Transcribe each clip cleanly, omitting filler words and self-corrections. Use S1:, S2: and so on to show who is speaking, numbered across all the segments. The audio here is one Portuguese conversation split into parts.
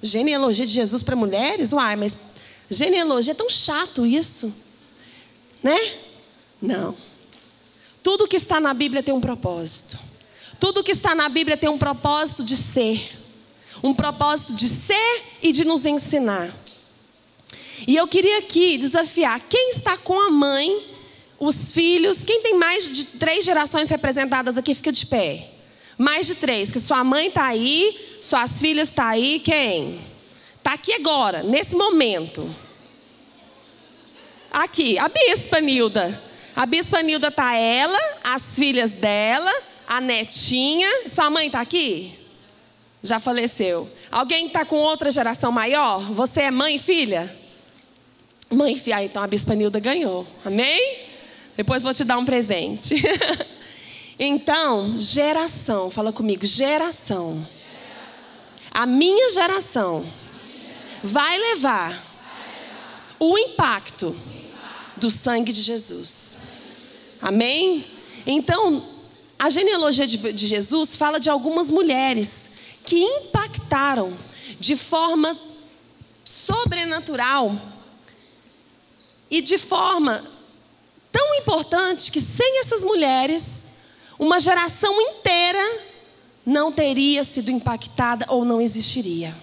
S1: Genealogia de Jesus para mulheres? Uai, mas genealogia é tão chato isso, né? Não. Tudo que está na Bíblia tem um propósito. Tudo que está na Bíblia tem um propósito de ser. Um propósito de ser e de nos ensinar. E eu queria aqui desafiar quem está com a mãe, os filhos. Quem tem mais de 3 gerações representadas aqui, fica de pé. Mais de 3, que sua mãe está aí, suas filhas estão aí, quem? Está aqui agora, nesse momento. Aqui, a Bispa Nilda. A Bispa Nilda está ela, as filhas dela, a netinha. Sua mãe está aqui? Já faleceu. Alguém está com outra geração maior? Você é mãe e filha? Mãe e filha. Então a Bispa Nilda ganhou. Amém? Depois vou te dar um presente. Então, geração. Fala comigo, geração. A minha geração vai levar o impacto do sangue de Jesus. Amém? Então, a genealogia de Jesus fala de algumas mulheres que impactaram de forma sobrenatural e de forma tão importante que sem essas mulheres, uma geração inteira não teria sido impactada ou não existiria.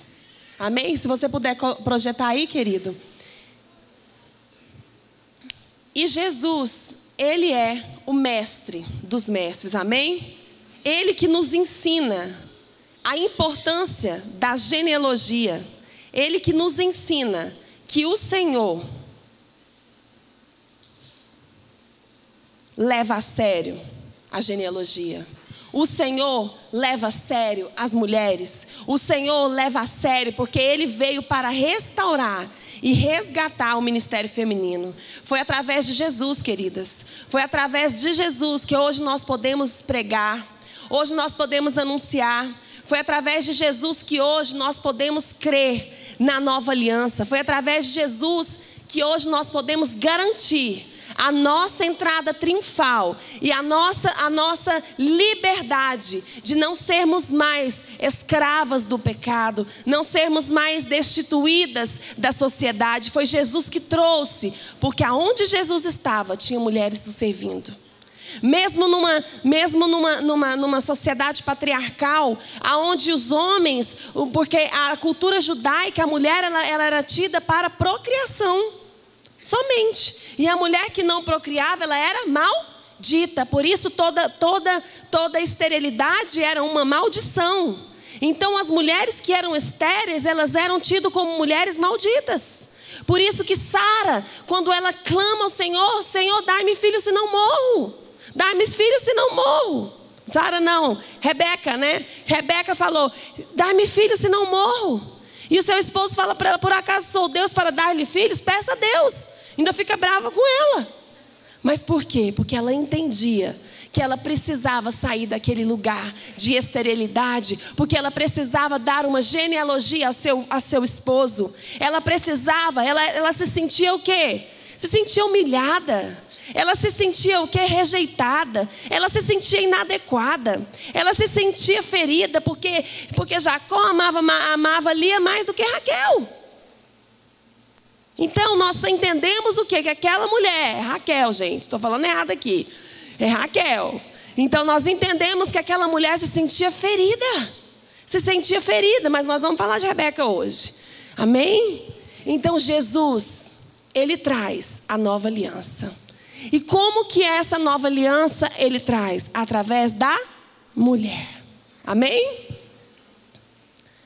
S1: Amém? Se você puder projetar aí, querido. E Jesus, Ele é o mestre dos mestres, amém? Ele que nos ensina a importância da genealogia. Ele que nos ensina que o Senhor leva a sério a genealogia. O Senhor leva a sério as mulheres. O Senhor leva a sério porque Ele veio para restaurar e resgatar o ministério feminino. Foi através de Jesus, queridas. Foi através de Jesus que hoje nós podemos pregar. Hoje nós podemos anunciar. Foi através de Jesus que hoje nós podemos crer na nova aliança. Foi através de Jesus que hoje nós podemos garantir a nossa entrada triunfal e a nossa liberdade de não sermos mais escravas do pecado, não sermos mais destituídas da sociedade. Foi Jesus que porque aonde Jesus estava, tinha mulheres o servindo. Mesmo numa sociedade patriarcal, aonde os homens, porque a cultura judaica, a mulher ela era tida para procriação. Somente. E a mulher que não procriava, ela era maldita. Por isso toda esterilidade era uma maldição. Então as mulheres que eram estéreis, elas eram tidas como mulheres malditas. Por isso que Sara, quando ela clama ao Senhor, Senhor, dai-me filho se não morro. Dai-me filho se não morro. Sara não, Rebeca, né? Rebeca falou, dai-me filho se não morro. E o seu esposo fala para ela, por acaso sou Deus para dar-lhe filhos? Peça a Deus. Ainda fica brava com ela. Mas por quê? Porque ela entendia que ela precisava sair daquele lugar de esterilidade, porque ela precisava dar uma genealogia ao seu esposo. Ela precisava, ela se sentia o quê? Se sentia humilhada. Ela se sentia o quê? Rejeitada. Ela se sentia inadequada. Ela se sentia ferida, porque Jacó amava Lia mais do que Raquel. Então nós entendemos o quê? Que aquela mulher, Raquel, gente, estou falando errado aqui, é Raquel. Então nós entendemos que aquela mulher se sentia ferida. Se sentia ferida, mas nós vamos falar de Rebeca hoje. Amém? Então Jesus, Ele traz a nova aliança. E como que essa nova aliança Ele traz? Através da mulher. Amém?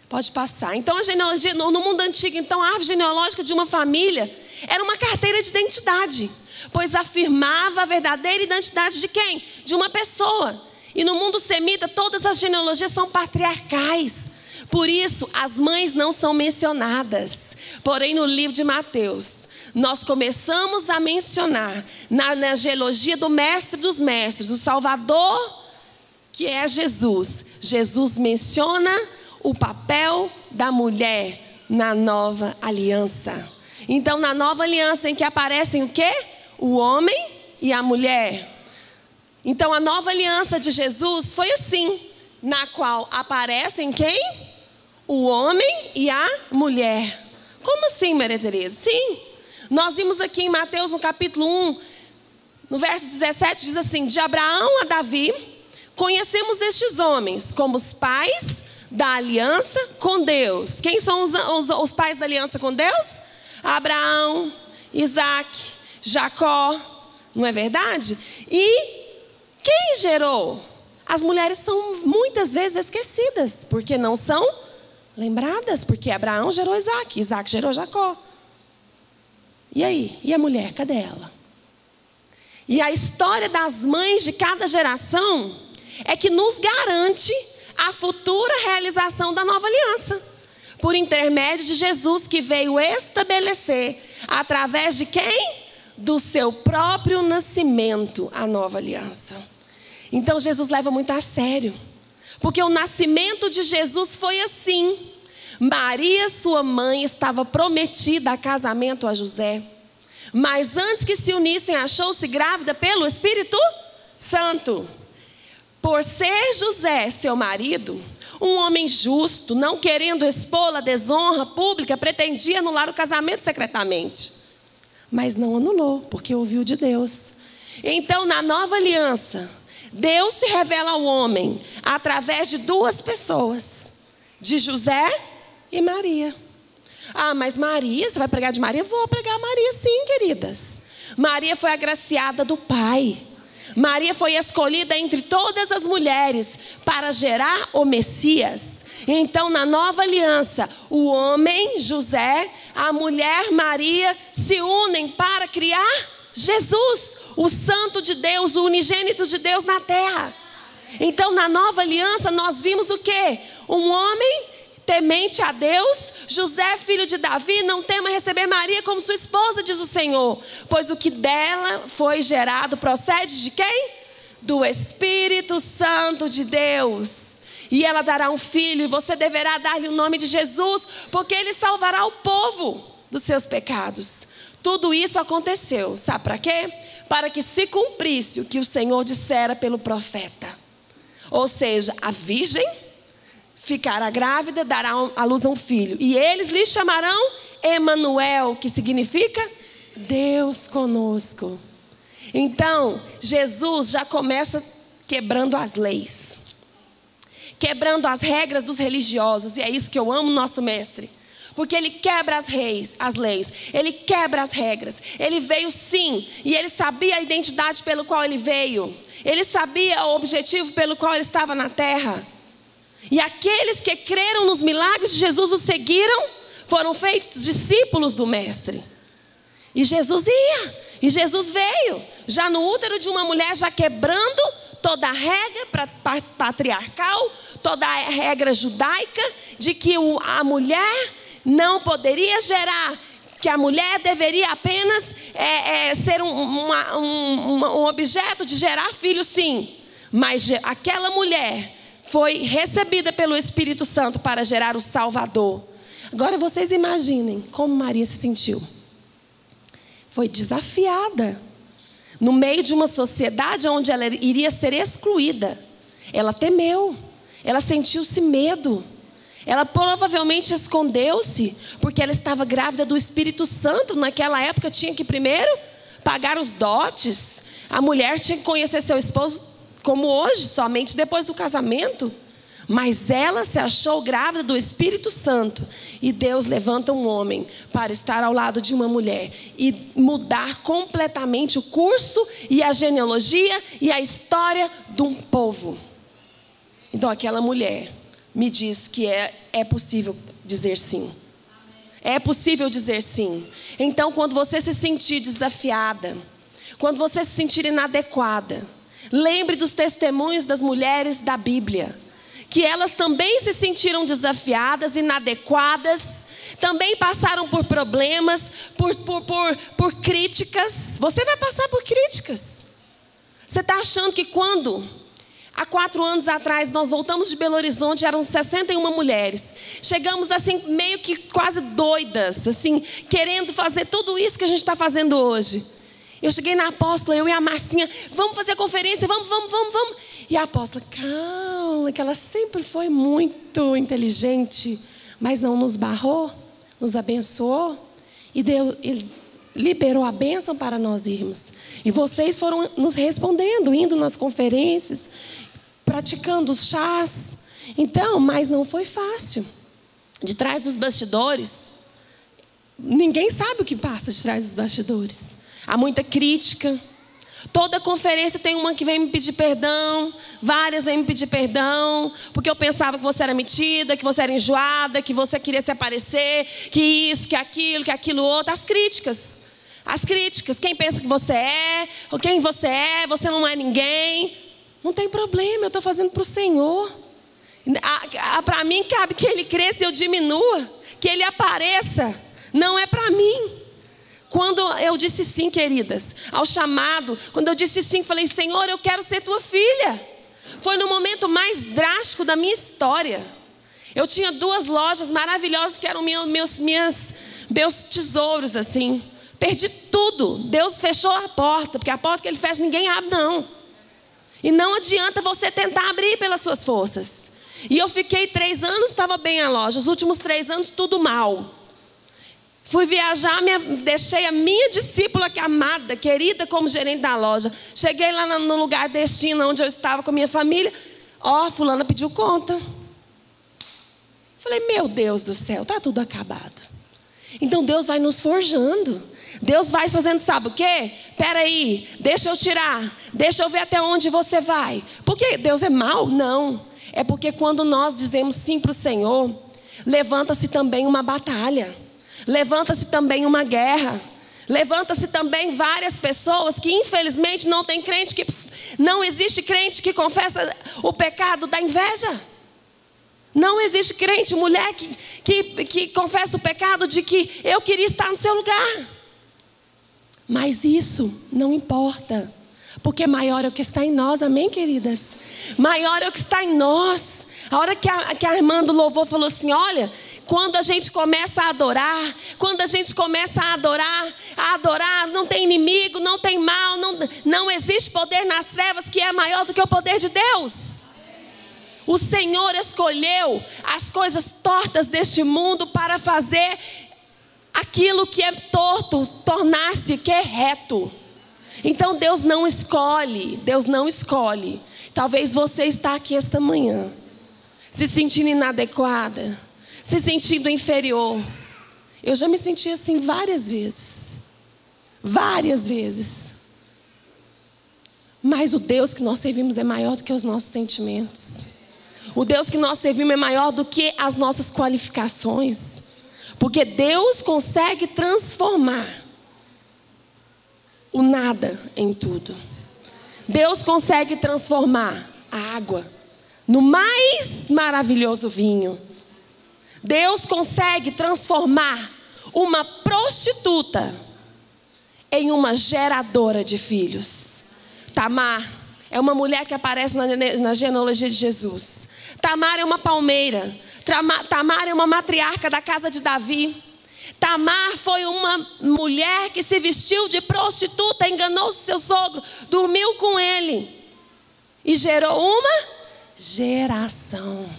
S1: Pode passar. Então a genealogia, no mundo antigo, então a árvore genealógica de uma família era uma carteira de identidade, pois afirmava a verdadeira identidade de quem? De uma pessoa. E no mundo semita todas as genealogias são patriarcais. Por isso as mães não são mencionadas. Porém no livro de Mateus nós começamos a mencionar na genealogia do mestre dos mestres, o Salvador, que é Jesus. Jesus menciona o papel da mulher na nova aliança. Então, na nova aliança em que aparecem o quê? O homem e a mulher. Então, a nova aliança de Jesus foi assim, na qual aparecem quem? o homem e a mulher. Como assim, Maria Tereza? Sim, nós vimos aqui em Mateus, no capítulo 1, no verso 17, diz assim: de Abraão a Davi, conhecemos estes homens como os pais da aliança com Deus. Quem são os pais da aliança com Deus? Abraão, Isaac, Jacó, não é verdade? E quem gerou? As mulheres são muitas vezes esquecidas, porque não são lembradas, porque Abraão gerou Isaac, Isaac gerou Jacó. E aí? E a mulher, cadê ela? E a história das mães de cada geração é que nos garante a futura realização da nova aliança, por intermédio de Jesus, que veio estabelecer, através de quem? Do seu próprio nascimento, a nova aliança. Então Jesus leva muito a sério, porque o nascimento de Jesus foi assim. Maria, sua mãe, estava prometida a casamento a José, mas antes que se unissem, achou-se grávida pelo Espírito Santo. Por ser José seu marido, um homem justo, não querendo expô-la à desonra pública, pretendia anular o casamento secretamente, mas não anulou, porque ouviu de Deus. Então, na nova aliança, Deus se revela ao homem através de duas pessoas, de José e Maria. Ah, mas Maria, você vai pregar de Maria? Vou pregar Maria sim, queridas. Maria foi agraciada do Pai. Maria foi escolhida entre todas as mulheres para gerar o Messias. Então, na nova aliança, o homem, José, a mulher, Maria, se unem para criar Jesus, o Santo de Deus, o unigênito de Deus na terra. Então, na nova aliança, nós vimos o quê? Um homem temente a Deus, José, filho de Davi, não tema receber Maria como sua esposa, diz o Senhor, pois o que dela foi gerado procede de quem? Do Espírito Santo de Deus. E ela dará um filho, e você deverá dar-lhe o nome de Jesus, porque ele salvará o povo dos seus pecados. Tudo isso aconteceu, sabe para quê? Para que se cumprisse o que o Senhor dissera pelo profeta. Ou seja, a virgem ficará grávida, dará à luz a um filho, e eles lhe chamarão Emanuel, que significa Deus conosco. Então, Jesus já começa quebrando as leis, quebrando as regras dos religiosos, e é isso que eu amo nosso mestre, porque ele quebra as leis, ele quebra as regras. Ele veio sim, e ele sabia a identidade pelo qual ele veio, ele sabia o objetivo pelo qual ele estava na terra. E aqueles que creram nos milagres de Jesus, o seguiram, foram feitos discípulos do mestre. E Jesus ia, e Jesus veio, já no útero de uma mulher, já quebrando toda a regra patriarcal, toda a regra judaica, de que a mulher não poderia gerar, que a mulher deveria apenas ser um objeto de gerar filhos, sim. Mas aquela mulher foi recebida pelo Espírito Santo para gerar o Salvador. Agora vocês imaginem como Maria se sentiu. Foi desafiada. No meio de uma sociedade onde ela iria ser excluída. Ela temeu. Ela sentiu-se medo. Ela provavelmente escondeu-se, porque ela estava grávida do Espírito Santo. Naquela época tinha que primeiro pagar os dotes. A mulher tinha que conhecer seu esposo como hoje, somente depois do casamento. Mas ela se achou grávida do Espírito Santo. E Deus levanta um homem para estar ao lado de uma mulher e mudar completamente o curso e a genealogia e a história de um povo. Então aquela mulher me diz que é possível dizer sim. É possível dizer sim. Então, quando você se sentir desafiada, quando você se sentir inadequada, lembre dos testemunhos das mulheres da Bíblia, que elas também se sentiram desafiadas, inadequadas, também passaram por problemas, por críticas. Você vai passar por críticas. Você está achando que quando, há 4 anos atrás, nós voltamos de Belo Horizonte, eram 61 mulheres. Chegamos assim, meio que quase doidas, assim, querendo fazer tudo isso que a gente está fazendo hoje. Eu cheguei na apóstola, eu e a Marcinha, vamos fazer conferência, vamos. E a apóstola, calma, que ela sempre foi muito inteligente, mas não nos barrou, nos abençoou e Ele liberou a bênção para nós irmos. E vocês foram nos respondendo, indo nas conferências, praticando os chás. Então, mas não foi fácil. De trás dos bastidores, ninguém sabe o que passa de trás dos bastidores. Há muita crítica. Toda conferência tem uma que vem me pedir perdão, várias vêm me pedir perdão, porque eu pensava que você era metida, que você era enjoada, que você queria se aparecer, que isso, que aquilo outro. As críticas, quem pensa que você é, ou quem você é, você não é ninguém. Não tem problema, eu estou fazendo para o Senhor. Para mim cabe que Ele cresça e eu diminua, que Ele apareça, não é para mim. Quando eu disse sim, queridas, ao chamado, quando eu disse sim, falei, Senhor, eu quero ser tua filha. Foi no momento mais drástico da minha história. Eu tinha 2 lojas maravilhosas que eram meus tesouros, assim. Perdi tudo. Deus fechou a porta, porque a porta que Ele fecha ninguém abre, não. E não adianta você tentar abrir pelas suas forças. E eu fiquei 3 anos, estava bem a loja. Os últimos 3 anos, tudo mal. Fui viajar, deixei a minha discípula amada, querida, como gerente da loja. Cheguei lá no lugar destino, onde eu estava com a minha família. Fulana pediu conta. Falei, meu Deus do céu, está tudo acabado. Então Deus vai nos forjando. Deus vai fazendo, sabe o quê? Espera aí, deixa eu tirar. Deixa eu ver até onde você vai. Porque Deus é mau? Não. É porque quando nós dizemos sim para o Senhor, levanta-se também uma batalha. Levanta-se também uma guerra. Levanta-se também várias pessoas que infelizmente não tem crente que... Não existe crente que confessa o pecado da inveja. Não existe crente, mulher que confessa o pecado de que eu queria estar no seu lugar. Mas isso não importa. Porque maior é o que está em nós, amém, queridas? Maior é o que está em nós. A hora que a irmã do louvor falou assim, olha... Quando a gente começa a adorar, não tem inimigo, não tem mal, não existe poder nas trevas que é maior do que o poder de Deus. O Senhor escolheu as coisas tortas deste mundo para fazer aquilo que é torto, tornar-se que é reto. Então Deus não escolhe. Talvez você está aqui esta manhã, se sentindo inadequada, se sentindo inferior. Eu já me senti assim várias vezes. Mas o Deus que nós servimos é maior do que os nossos sentimentos. O Deus que nós servimos é maior do que as nossas qualificações. Porque Deus consegue transformar o nada em tudo. Deus consegue transformar a água no mais maravilhoso vinho. Deus consegue transformar uma prostituta em uma geradora de filhos. Tamar é uma mulher que aparece na genealogia de Jesus. Tamar é uma palmeira. Tamar é uma matriarca da casa de Davi. Tamar foi uma mulher que se vestiu de prostituta, enganou seu sogro, dormiu com ele e gerou uma geração.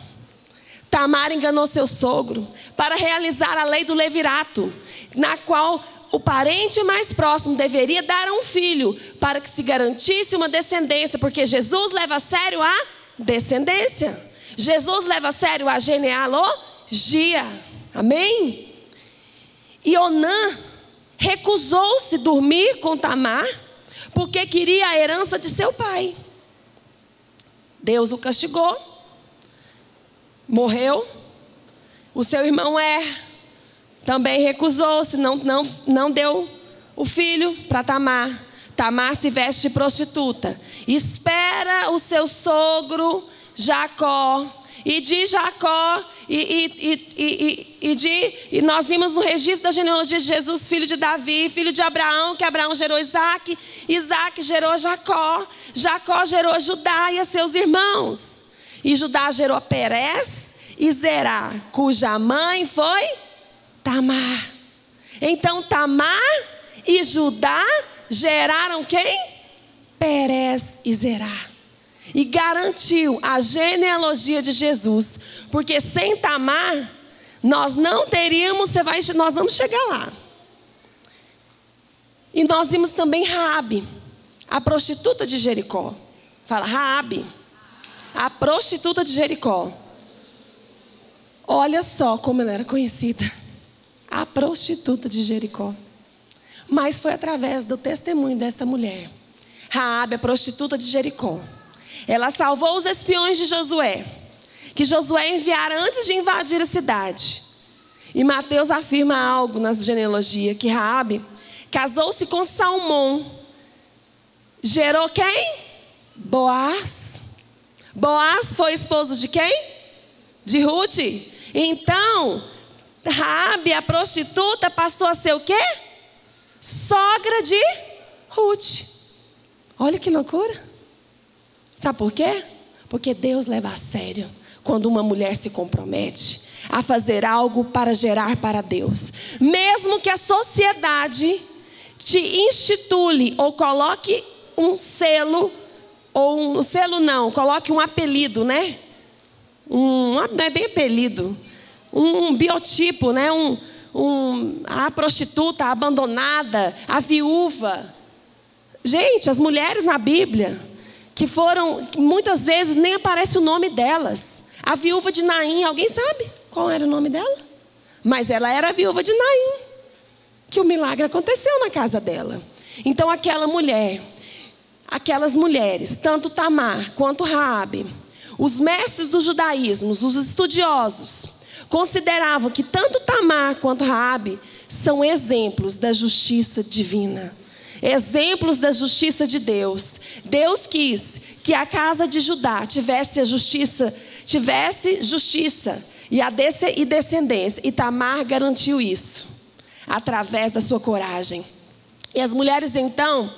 S1: Tamar enganou seu sogro para realizar a lei do levirato, na qual o parente mais próximo deveria dar a um filho para que se garantisse uma descendência, porque Jesus leva a sério a descendência. Jesus leva a sério a genealogia. Amém? E Onã recusou-se dormir com Tamar porque queria a herança de seu pai. Deus o castigou. Morreu. O seu irmão também recusou-se, não deu o filho para Tamar. Tamar se veste de prostituta. Espera o seu sogro Jacó. E de Jacó, e nós vimos no registro da genealogia de Jesus, filho de Davi, filho de Abraão, que Abraão gerou Isaac, Isaac gerou Jacó, Jacó gerou Judá e a seus irmãos. E Judá gerou Perez e Zerá, cuja mãe foi Tamar. Então Tamar e Judá geraram quem? Perez e Zerá. E garantiu a genealogia de Jesus. Porque sem Tamar Nós não teríamos, nós vamos chegar lá. E nós vimos também Raabe, a prostituta de Jericó. Fala, Raabe, a prostituta de Jericó. Olha só como ela era conhecida. A prostituta de Jericó. Mas foi através do testemunho desta mulher. Raabe, a prostituta de Jericó. Ela salvou os espiões de Josué, que Josué enviara antes de invadir a cidade. E Mateus afirma algo na genealogia, que Raabe casou-se com Salmão. Gerou quem? Boaz. Boaz foi esposo de quem? De Ruth. Então, Raabe, a prostituta, passou a ser o quê? Sogra de Ruth. Olha que loucura. Sabe por quê? Porque Deus leva a sério quando uma mulher se compromete a fazer algo para gerar para Deus. Mesmo que a sociedade te institui ou coloque um selo, ou um selo não, coloque um apelido, né? Não é bem apelido, um biotipo, né? A prostituta, a abandonada, a viúva. Gente, as mulheres na Bíblia, que muitas vezes nem aparece o nome delas. A viúva de Naim, alguém sabe qual era o nome dela? Mas ela era a viúva de Naim, que o milagre aconteceu na casa dela. Então aquelas mulheres, tanto Tamar quanto Raabe, os mestres do judaísmo, os estudiosos, consideravam que tanto Tamar quanto Raabe são exemplos da justiça divina. Exemplos da justiça de Deus. Deus quis que a casa de Judá tivesse justiça e descendência. E Tamar garantiu isso, através da sua coragem. E as mulheres então,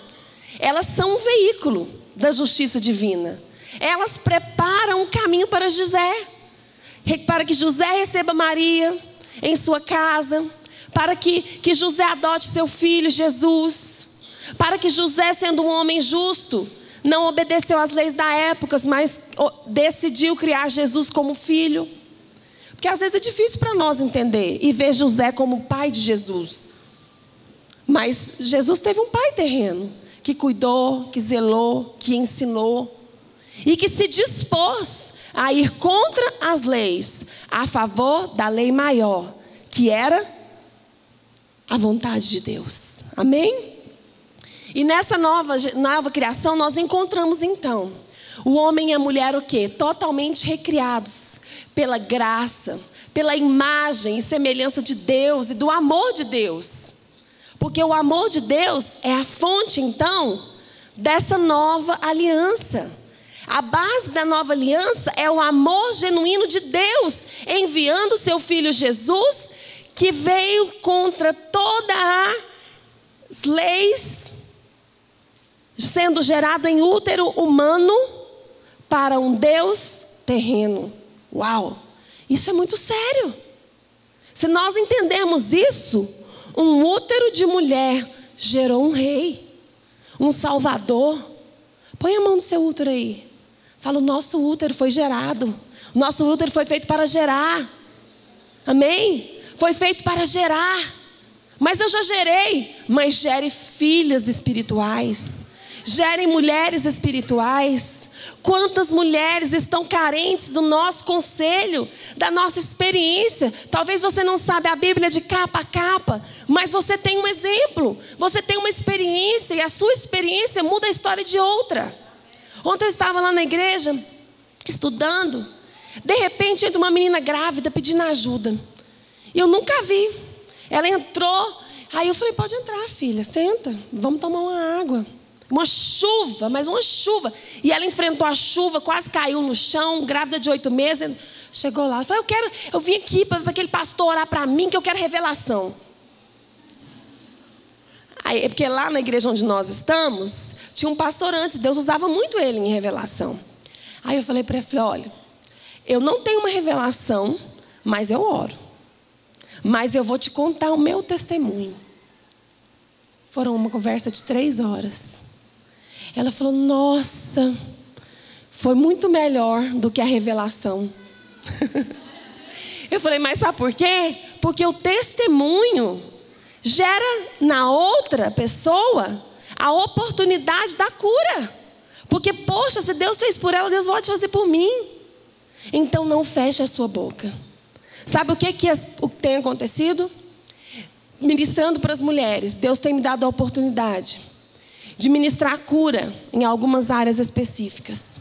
S1: elas são um veículo da justiça divina. Elas preparam um caminho para José, para que José receba Maria em sua casa, para que José adote seu filho Jesus, para que José, sendo um homem justo, não obedeceu às leis da época, mas decidiu criar Jesus como filho. Porque às vezes é difícil para nós entender e ver José como pai de Jesus. Mas Jesus teve um pai terreno, que cuidou, que zelou, que ensinou e que se dispôs a ir contra as leis, a favor da lei maior, que era a vontade de Deus. Amém? E nessa nova criação nós encontramos então o homem e a mulher o quê? Totalmente recriados pela graça, pela imagem e semelhança de Deus e do amor de Deus. Porque o amor de Deus é a fonte então dessa nova aliança. A base da nova aliança é o amor genuíno de Deus, enviando seu Filho Jesus, que veio contra todas as leis, sendo gerado em útero humano para um Deus terreno. Uau! Isso é muito sério. Se nós entendemos isso, um útero de mulher gerou um rei, um salvador. Põe a mão no seu útero aí. Fala, o nosso útero foi gerado. O nosso útero foi feito para gerar. Amém? Foi feito para gerar. Mas eu já gerei. Mas gere filhas espirituais. Gerem mulheres espirituais. Quantas mulheres estão carentes do nosso conselho, da nossa experiência? Talvez você não sabe a Bíblia de capa a capa, mas você tem um exemplo, você tem uma experiência, e a sua experiência muda a história de outra. Ontem eu estava lá na igreja, estudando, de repente entra uma menina grávida pedindo ajuda, e eu nunca vi. Ela entrou, aí eu falei, pode entrar, filha, senta, vamos tomar uma água. Uma chuva, mas uma chuva. E ela enfrentou a chuva, quase caiu no chão, grávida de 8 meses. Chegou lá, ela falou, eu vim aqui para aquele pastor orar para mim, que eu quero revelação. Aí, porque lá na igreja onde nós estamos, tinha um pastor antes, Deus usava muito ele em revelação. Aí eu falei para ele, olha, eu não tenho uma revelação, mas eu oro. Mas eu vou te contar o meu testemunho. Foram uma conversa de 3 horas. Ela falou, nossa, foi muito melhor do que a revelação. Eu falei, mas sabe por quê? Porque o testemunho gera na outra pessoa a oportunidade da cura. Porque, poxa, se Deus fez por ela, Deus pode fazer por mim. Então não feche a sua boca. Sabe o que tem acontecido? Ministrando para as mulheres, Deus tem me dado a oportunidade de ministrar a cura em algumas áreas específicas.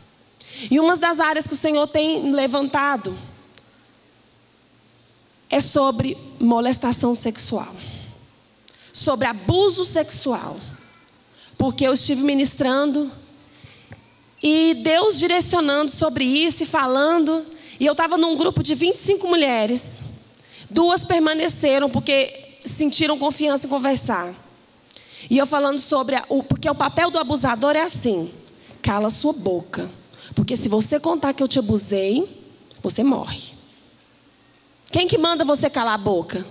S1: E uma das áreas que o Senhor tem levantado é sobre molestação sexual, sobre abuso sexual. Porque eu estive ministrando e Deus direcionando sobre isso e falando. E eu estava num grupo de 25 mulheres. 2 permaneceram porque sentiram confiança em conversar. E eu falando sobre porque o papel do abusador é assim: cala sua boca, porque se você contar que eu te abusei, você morre. Quem que manda você calar a boca?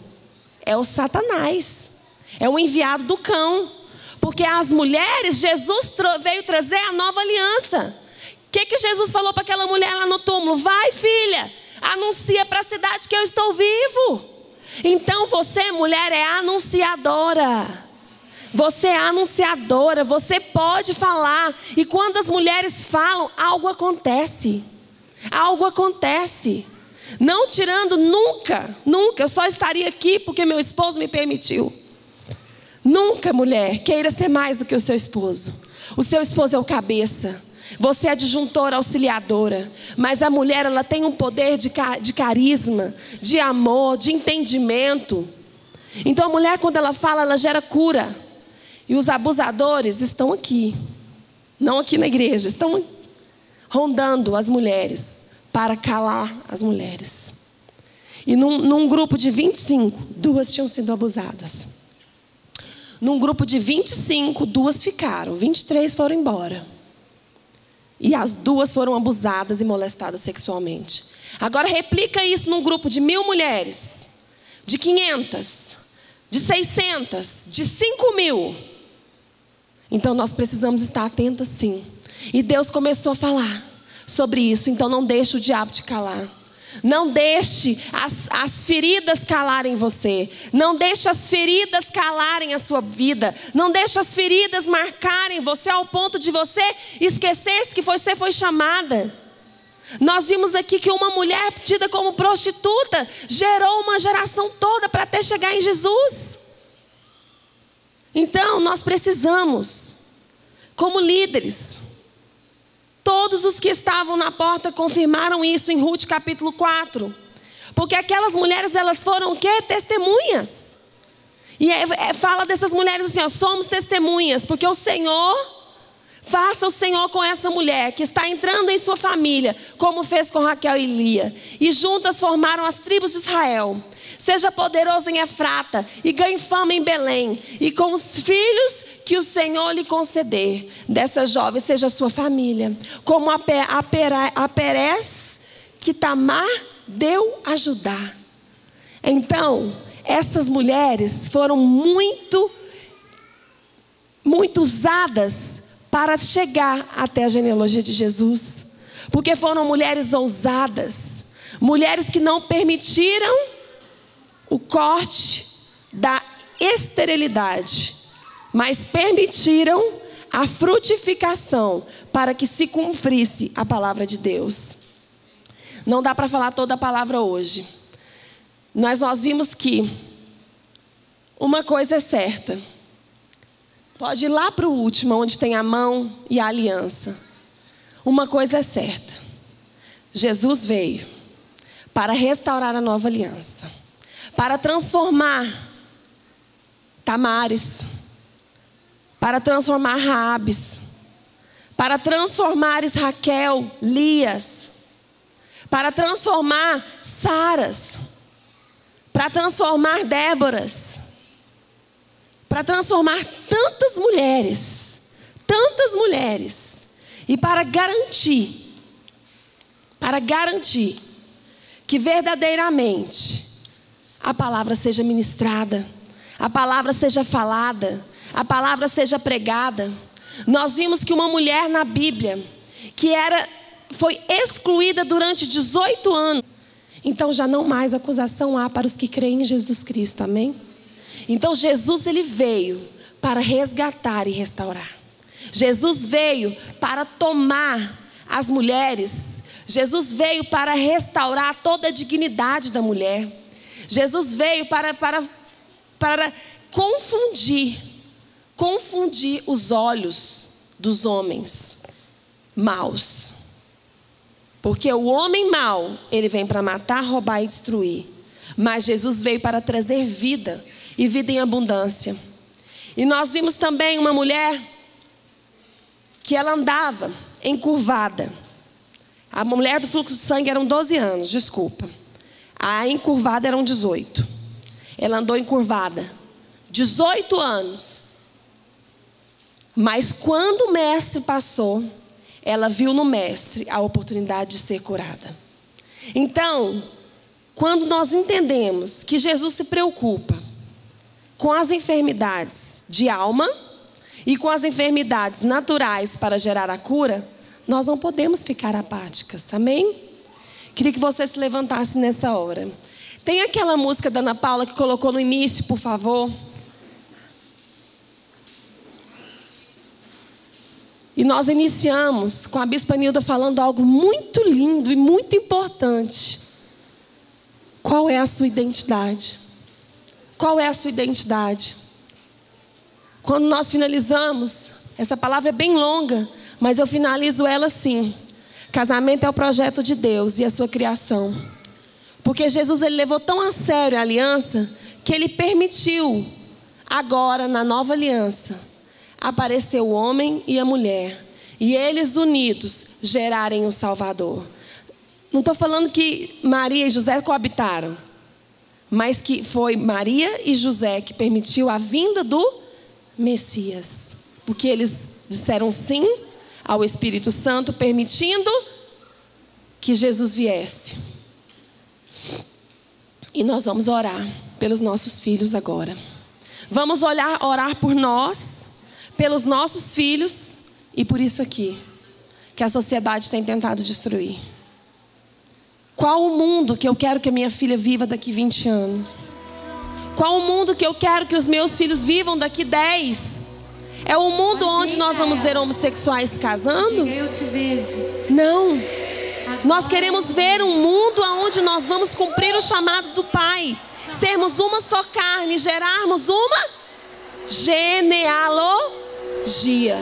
S1: É o Satanás, é o enviado do cão. Porque as mulheres, Jesus veio trazer a nova aliança. O que Jesus falou para aquela mulher lá no túmulo? Vai, filha, anuncia para a cidade que eu estou vivo. Então você, mulher, é anunciadora. Você é anunciadora, você pode falar. E quando as mulheres falam, algo acontece. Algo acontece. Não tirando nunca, eu só estaria aqui porque meu esposo me permitiu. Nunca, mulher, queira ser mais do que o seu esposo. O seu esposo é o cabeça. Você é adjuntora, auxiliadora. Mas a mulher, ela tem um poder de carisma, de amor, de entendimento. Então a mulher, quando ela fala, ela gera cura. E os abusadores estão aqui. Não aqui na igreja, estão rondando as mulheres para calar as mulheres. E num grupo de 25, 2 tinham sido abusadas. Num grupo de 25, 2 ficaram. 23 foram embora. E as 2 foram abusadas e molestadas sexualmente. Agora replica isso num grupo de 1000 mulheres. De 500. De 600. De 5.000. Então nós precisamos estar atentos sim. E Deus começou a falar sobre isso. Então não deixe o diabo te calar. Não deixe as feridas calarem você. Não deixe as feridas calarem a sua vida. Não deixe as feridas marcarem você ao ponto de você esquecer-se que você foi chamada. Nós vimos aqui que uma mulher tida como prostituta gerou uma geração toda para até chegar em Jesus. Então nós precisamos, como líderes, todos os que estavam na porta confirmaram isso em Ruth capítulo 4. Porque aquelas mulheres, elas foram o quê? Testemunhas. E fala dessas mulheres assim, ó, somos testemunhas. Porque o Senhor, faça o Senhor com essa mulher que está entrando em sua família, como fez com Raquel e Lia. E juntas formaram as tribos de Israel. Seja poderoso em Efrata e ganhe fama em Belém. E com os filhos que o Senhor lhe conceder, dessa jovem seja a sua família. Como a Perez que Tamar deu a Judá. Então, essas mulheres foram muito usadas para chegar até a genealogia de Jesus. Porque foram mulheres ousadas. Mulheres que não permitiram o corte da esterilidade, mas permitiram a frutificação para que se cumprisse a palavra de Deus. Não dá para falar toda a palavra hoje. Mas nós vimos que uma coisa é certa. Pode ir lá para o último, onde tem a mão e a aliança. Uma coisa é certa. Jesus veio para restaurar a nova aliança. Para transformar Tamares. Para transformar Raabes. Para transformar Raquel, Lias. Para transformar Saras. Para transformar Déboras. Para transformar tantas mulheres. Tantas mulheres. E para garantir que verdadeiramente a palavra seja ministrada, a palavra seja falada, a palavra seja pregada. Nós vimos que uma mulher na Bíblia, que foi excluída durante 18 anos, Então já não mais acusação há para os que creem em Jesus Cristo, amém? Então Jesus, ele veio para resgatar e restaurar. Jesus veio para tomar as mulheres. Jesus veio para restaurar toda a dignidade da mulher. Jesus veio para confundir os olhos dos homens maus. Porque o homem mau, ele vem para matar, roubar e destruir. Mas Jesus veio para trazer vida, e vida em abundância. E nós vimos também uma mulher que ela andava encurvada. A mulher do fluxo de sangue eram 12 anos, desculpa. A encurvada eram 18. Ela andou encurvada 18 anos. Mas quando o mestre passou, ela viu no mestre a oportunidade de ser curada. Então, quando nós entendemos que Jesus se preocupa com as enfermidades de alma e com as enfermidades naturais para gerar a cura, nós não podemos ficar apáticas, amém? Queria que você se levantasse nessa hora. Tem aquela música da Ana Paula que colocou no início, por favor. E nós iniciamos com a Bispa Nilda falando algo muito lindo e muito importante. Qual é a sua identidade? Qual é a sua identidade? Quando nós finalizamos, essa palavra é bem longa, mas eu finalizo ela assim. Casamento é o projeto de Deus e a sua criação. Porque Jesus, ele levou tão a sério a aliança, que ele permitiu, agora na nova aliança, aparecer o homem e a mulher. E eles unidos gerarem o Salvador. Não estou falando que Maria e José coabitaram, mas que foi Maria e José que permitiu a vinda do Messias. Porque eles disseram sim ao Espírito Santo, permitindo que Jesus viesse. E nós vamos orar pelos nossos filhos agora. Vamos orar por nós, pelos nossos filhos e por isso aqui, que a sociedade tem tentado destruir. Qual o mundo que eu quero que a minha filha viva daqui 20 anos? Qual o mundo que eu quero que os meus filhos vivam daqui 10? É um mundo onde nós vamos ver homossexuais casando?
S2: Eu te vejo.
S1: Não. Nós queremos ver um mundo onde nós vamos cumprir o chamado do Pai. Sermos uma só carne, gerarmos uma genealogia.